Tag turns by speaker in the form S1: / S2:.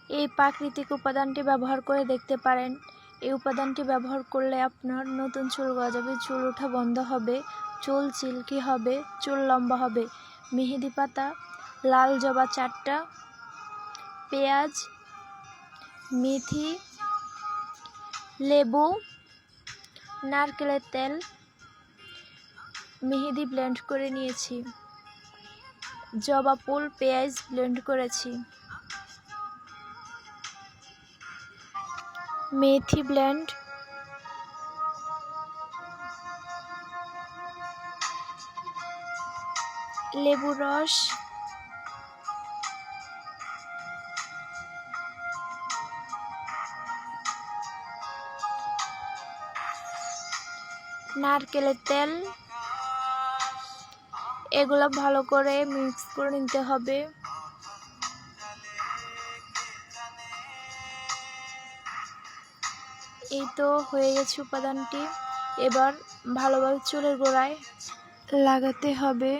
S1: এই প্রাকৃতিক উপাদানটি ব্যবহার করে দেখতে পারেন। এই উপাদানটি ব্যবহার করলে আপনার নতুন চুল গজাবে, চুল ওঠা বন্ধ হবে, চুল সিল্কি হবে, চুল লম্বা হবে। মেহেদি পাতা, লাল জবা 4টা, পেঁয়াজ, মেথি, লেবু, নারকেলের তেল, মেহেদি ব্লেন্ড করে নিয়েছি, জবা ফুল, পেঁয়াজ ব্লেন্ড করেছি, মেথি ব্লেন্ড, লেবুর রস, নারকেলের তেল, এগুলো ভালো করে মিক্স করে নিতে হবে। এই তো হয়ে গেছে উপাদানটি। এবার ভালোভাবে চুলের গোড়ায় লাগাতে হবে।